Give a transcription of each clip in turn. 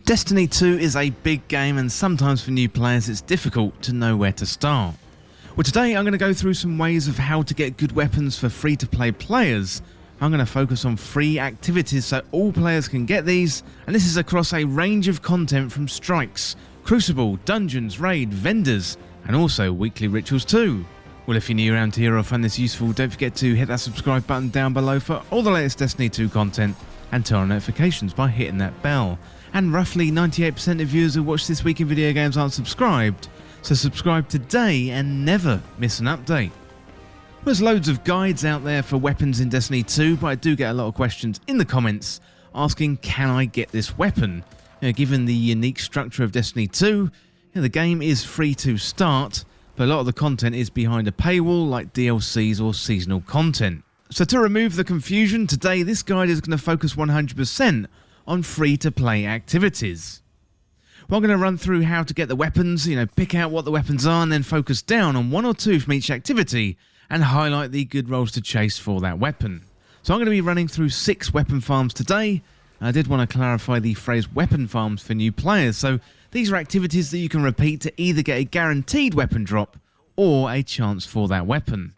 Destiny 2 is a big game, and sometimes for new players it's difficult to know where to start. Well, today I'm going to go through some ways of how to get good weapons for free-to-play players. I'm going to focus on free activities so all players can get these, and this is across a range of content from strikes, crucible, dungeons, raid, vendors, and also weekly rituals too. Well, if you're new around here or find this useful, don't forget to hit that subscribe button down below for all the latest Destiny 2 content, and turn on notifications by hitting that bell. And roughly 98% of viewers who watch This Week in Video Games aren't subscribed, so subscribe today and never miss an update. There's loads of guides out there for weapons in Destiny 2, but I do get a lot of questions in the comments asking, can I get this weapon? Given the unique structure of Destiny 2, the game is free to start, but a lot of the content is behind a paywall like DLCs or seasonal content. So to remove the confusion, today this guide is going to focus 100% on free-to-play activities. Well, I'm going to run through how to get the weapons, pick out what the weapons are, and then focus down on one or two from each activity and highlight the good roles to chase for that weapon. So I'm going to be running through 6 weapon farms today. I did want to clarify the phrase weapon farms for new players, so these are activities that you can repeat to either get a guaranteed weapon drop or a chance for that weapon.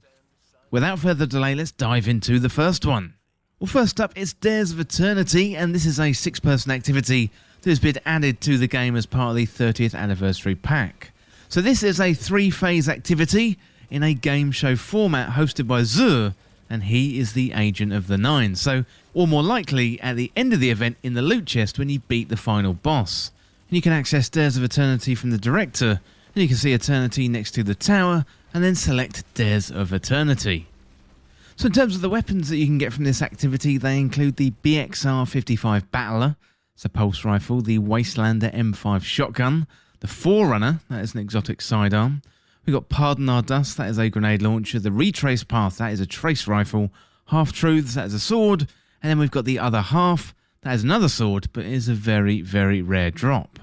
Without further delay, let's dive into the first one. Well, first up is Dares of Eternity, and this is a 6-person activity that has been added to the game as part of the 30th anniversary pack. So this is a 3-phase activity in a game show format hosted by Zur, and he is the agent of the 9. So, or more likely, at the end of the event in the loot chest when you beat the final boss. And you can access Dares of Eternity from the director, and you can see Eternity next to the tower, and then select Dares of Eternity. So in terms of the weapons that you can get from this activity, they include the BXR-55 Battler, it's a pulse rifle, the Wastelander M5 shotgun, the Forerunner, that is an exotic sidearm. We've got Pardon Our Dust, that is a grenade launcher, the Retrace Path, that is a trace rifle, Half-Truths, that is a sword, and then we've got the other half, that is another sword, but it is a very, very rare drop.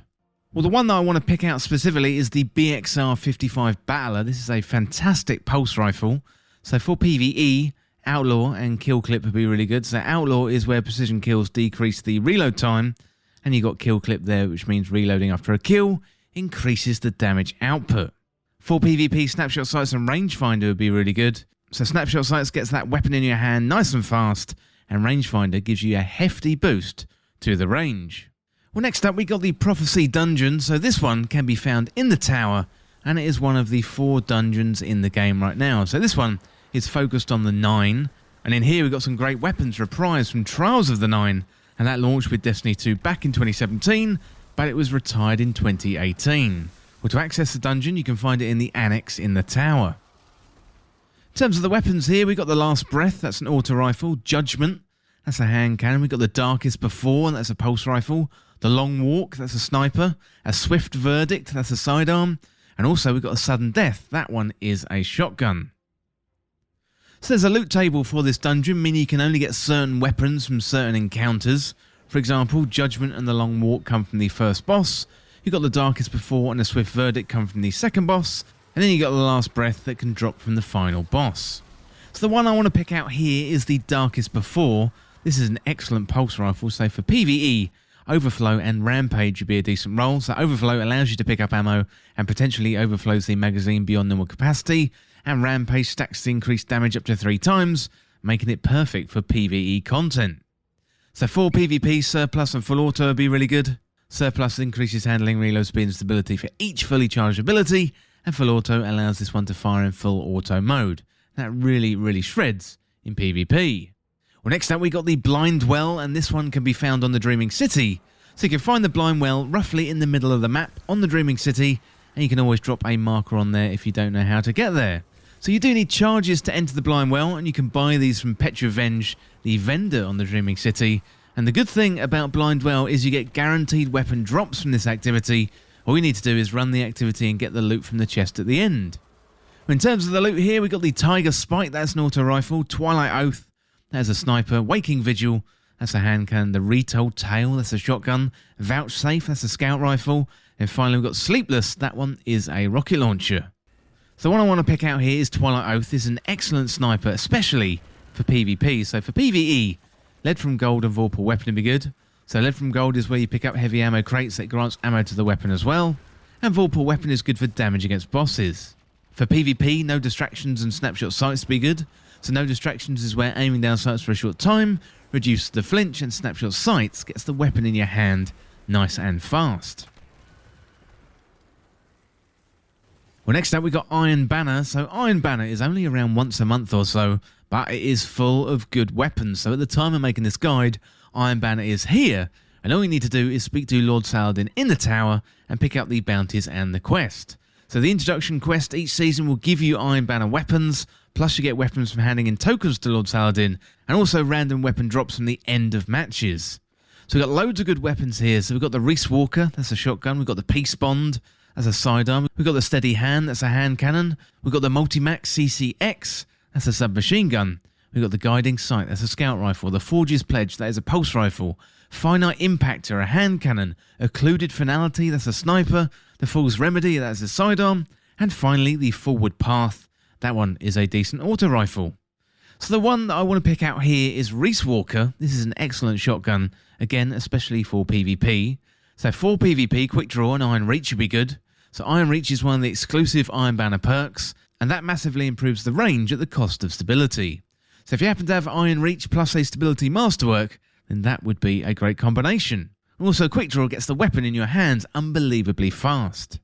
Well, the one that I want to pick out specifically is the BXR-55 Battler. This is a fantastic pulse rifle. So for PvE, Outlaw and Kill Clip would be really good. So Outlaw is where precision kills decrease the reload time, and you got Kill Clip there, which means reloading after a kill increases the damage output. For PvP, Snapshot Sights and Rangefinder would be really good. So Snapshot Sights gets that weapon in your hand nice and fast, and Rangefinder gives you a hefty boost to the range. Well, next up we got the Prophecy Dungeon. So this one can be found in the tower, and it is one of the 4 dungeons in the game right now. So this one is focused on the 9, and in here we've got some great weapons reprised from Trials of the 9, and that launched with Destiny 2 back in 2017, but it was retired in 2018. Well, to access the dungeon you can find it in the annex in the tower. In terms of the weapons here, we've got the Last Breath, that's an auto rifle, Judgment, that's a hand cannon, we've got the Darkest Before, that's a pulse rifle, the Long Walk, that's a sniper, a Swift Verdict, that's a sidearm, and also we've got a Sudden Death, that one is a shotgun. So there's a loot table for this dungeon, meaning you can only get certain weapons from certain encounters. For example, Judgment and the Long Walk come from the first boss, you've got the Darkest Before and the Swift Verdict come from the second boss, and then you got the Last Breath that can drop from the final boss. So the one I want to pick out here is the Darkest Before. This is an excellent pulse rifle, so for PvE, Overflow and Rampage would be a decent role. So Overflow allows you to pick up ammo and potentially overflows the magazine beyond normal capacity, and Rampage stacks the increased damage up to 3 times, making it perfect for PvE content. So for PvP, Surplus and Full Auto would be really good. Surplus increases handling, reload speed and stability for each fully charged ability, and Full Auto allows this one to fire in full auto mode. That really, really shreds in PvP. Well, next up we got the Blind Well, and this one can be found on the Dreaming City. So you can find the Blind Well roughly in the middle of the map on the Dreaming City, and you can always drop a marker on there if you don't know how to get there. So you do need charges to enter the Blind Well, and you can buy these from Petrovenge, the vendor on the Dreaming City. And the good thing about Blind Well is you get guaranteed weapon drops from this activity. All you need to do is run the activity and get the loot from the chest at the end. In terms of the loot here, we've got the Tiger Spike, that's an auto rifle, Twilight Oath, that's a sniper, Waking Vigil, that's a hand cannon, the Retold Tale, that's a shotgun, Vouchsafe, that's a scout rifle, and finally we've got Sleepless, that one is a rocket launcher. So what I want to pick out here is Twilight Oath. This is an excellent sniper, especially for PvP. So for PvE, Lead from Gold and Vorpal Weapon would be good. So lead from gold is where you pick up heavy ammo crates that grants ammo to the weapon as well. And Vorpal weapon is good for damage against bosses. For PvP, no distractions and snapshot sights be good. So no distractions is where aiming down sights for a short time reduces the flinch, and snapshot sights gets the weapon in your hand nice and fast. Well, next up we got Iron Banner. So Iron Banner is only around once a month or so, but it is full of good weapons. So at the time of making this guide, Iron Banner is here, and all you need to do is speak to Lord Saladin in the tower and pick up the bounties and the quest. So the introduction quest each season will give you Iron Banner weapons, plus you get weapons from handing in tokens to Lord Saladin, and also random weapon drops from the end of matches. So we've got loads of good weapons here. So we've got the Reese Walker, that's a shotgun. We've got the Peace Bond, that's a sidearm. We've got the Steady Hand, that's a hand cannon. We've got the Multimax CCX, that's a submachine gun. We've got the Guiding Sight, that's a scout rifle. The Forge's Pledge, that is a pulse rifle. Finite Impactor, a hand cannon. Occluded Finality, that's a sniper. The Fool's Remedy, that's a sidearm. And finally, the Forward Path, that one is a decent auto rifle. So the one that I want to pick out here is Reese Walker. This is an excellent shotgun, again, especially for PvP. So for PvP, Quick Draw and Iron Reach would be good. So Iron Reach is one of the exclusive Iron Banner perks, and that massively improves the range at the cost of stability. So if you happen to have Iron Reach plus a Stability Masterwork, then that would be a great combination. Also, Quick Draw gets the weapon in your hands unbelievably fast.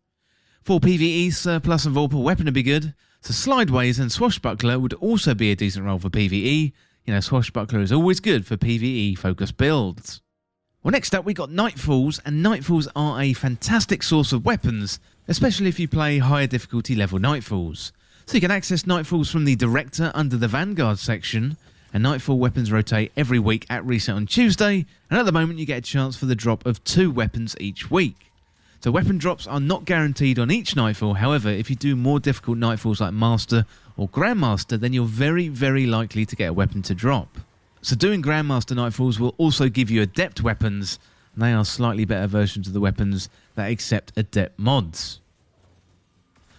For PvE, Surplus and Vorpal weapon would be good. So Slideways and Swashbuckler would also be a decent role for PvE. You know, Swashbuckler is always good for PvE focused builds. Well, next up we got Nightfalls, and Nightfalls are a fantastic source of weapons, especially if you play higher difficulty level Nightfalls. So you can access Nightfalls from the Director under the Vanguard section, and Nightfall weapons rotate every week at reset on Tuesday, and at the moment you get a chance for the drop of 2 weapons each week. So weapon drops are not guaranteed on each Nightfall. However, if you do more difficult Nightfalls like Master or Grandmaster, then you're very, very likely to get a weapon to drop. So doing Grandmaster Nightfalls will also give you Adept weapons, and they are slightly better versions of the weapons that accept Adept mods.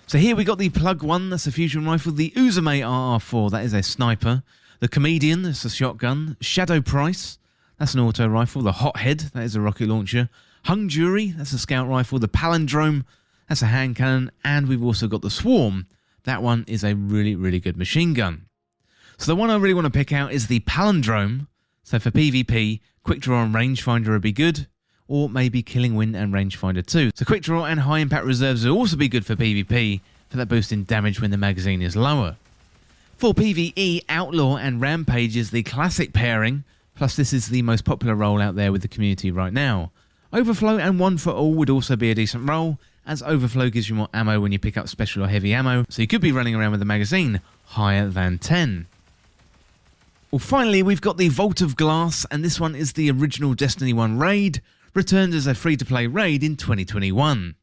So here we got the Plug 1, that's a fusion rifle. The Uzume RR4, that is a sniper. The Comedian, that's a shotgun. Shadow Price, that's an auto rifle. The Hothead, that is a rocket launcher. Hung Jury, that's a scout rifle. The Palindrome, that's a hand cannon. And we've also got the Swarm. That one is a really, really good machine gun. So the one I really want to pick out is the Palindrome. So for PvP, Quick Draw and Rangefinder would be good. Or maybe Killing Wind and Rangefinder too. So Quick Draw and High Impact Reserves will also be good for PvP, for that boost in damage when the magazine is lower. For PvE, Outlaw and Rampage is the classic pairing, plus this is the most popular role out there with the community right now. Overflow and One for All would also be a decent role, as Overflow gives you more ammo when you pick up special or heavy ammo, so you could be running around with a magazine higher than 10. Well, finally we've got the Vault of Glass, and this one is the original Destiny 1 raid, returned as a free-to-play raid in 2021.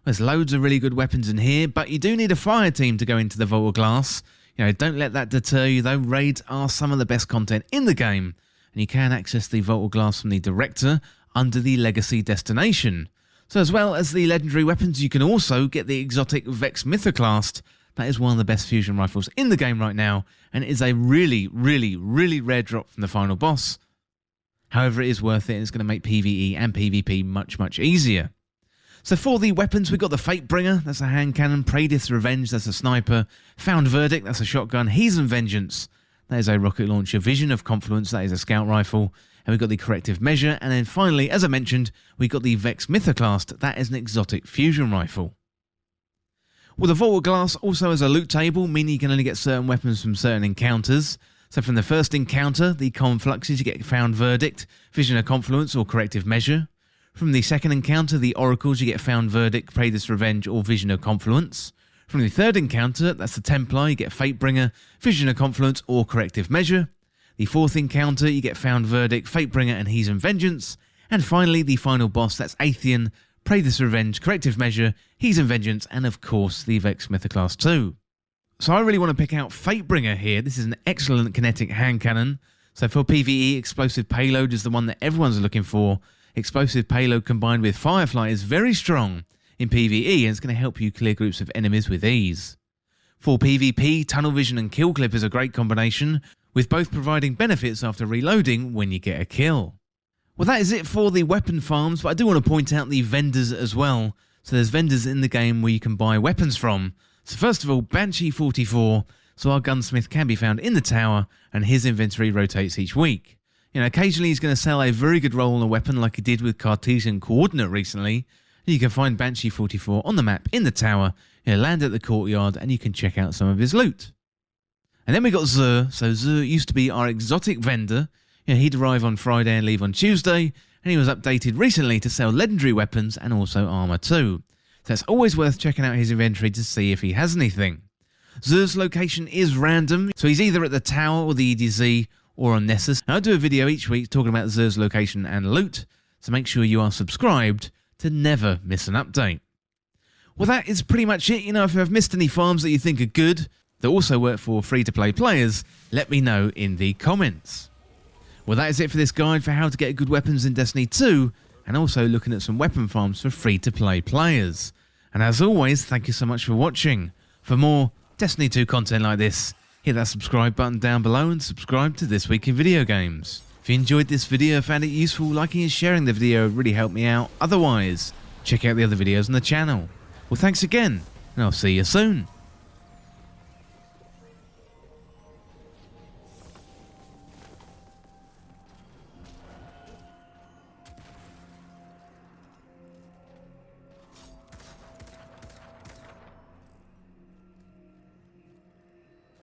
There's loads of really good weapons in here, but you do need a fire team to go into the Vault of Glass. You know, don't let that deter you though. Raids are some of the best content in the game, and you can access the Vault of Glass from the Director under the Legacy destination. So as well as the legendary weapons, you can also get the exotic Vex Mythoclast. That is one of the best fusion rifles in the game right now, and it is a really, really, really rare drop from the final boss. However, it is worth it, and it's going to make PvE and PvP much, much easier. So for the weapons, we've got the Fatebringer, that's a hand cannon. Praedith's Revenge, that's a sniper. Found Verdict, that's a shotgun. Heathen Vengeance, that is a rocket launcher. Vision of Confluence, that is a scout rifle. And we've got the Corrective Measure. And then finally, as I mentioned, we've got the Vex Mythoclast, that is an exotic fusion rifle. Well, the Vault of Glass also has a loot table, meaning you can only get certain weapons from certain encounters. So from the first encounter, the Confluxes, you get Found Verdict, Vision of Confluence, or Corrective Measure. From the second encounter, the Oracles, you get Found Verdict, Praedith's Revenge, or Vision of Confluence. From the third encounter, that's the Templar, you get Fatebringer, Vision of Confluence, or Corrective Measure. The fourth encounter, you get Found Verdict, Fatebringer, and Heathen Vengeance. And finally, the final boss, that's Atheon, Praedith's Revenge, Corrective Measure, Heathen Vengeance, and of course, the Vex Mythoclast 2. So I really want to pick out Fatebringer here. This is an excellent kinetic hand cannon. So for PvE, Explosive Payload is the one that everyone's looking for. Explosive Payload combined with Firefly is very strong in PvE, and it's going to help you clear groups of enemies with ease. For PvP, Tunnel Vision and Kill Clip is a great combination, with both providing benefits after reloading when you get a kill. Well, that is it for the weapon farms, but I do want to point out the vendors as well. So there's vendors in the game where you can buy weapons from. So first of all, Banshee44. So our gunsmith can be found in the tower, and his inventory rotates each week. You know, occasionally he's going to sell a very good roll on a weapon like he did with Cartesian Coordinate recently. You can find Banshee44 on the map in the tower, land at the courtyard, and you can check out some of his loot. And then we got Zur. So Zur used to be our exotic vendor. He'd arrive on Friday and leave on Tuesday, and he was updated recently to sell legendary weapons and also armor too. So it's always worth checking out his inventory to see if he has anything. Zur's location is random, so he's either at the tower or the EDZ or on Nessus. Now, I do a video each week talking about Zur's location and loot, so make sure you are subscribed to never miss an update. Well, that is pretty much it. If I've missed any farms that you think are good, that also work for free-to-play players, let me know in the comments. Well, that is it for this guide for how to get good weapons in Destiny 2, and also looking at some weapon farms for free-to-play players. And as always, thank you so much for watching. For more Destiny 2 content like this, hit that subscribe button down below and subscribe to This Week in Video Games. If you enjoyed this video, found it useful, liking and sharing the video really helped me out. Otherwise, check out the other videos on the channel. Well, thanks again, and I'll see you soon.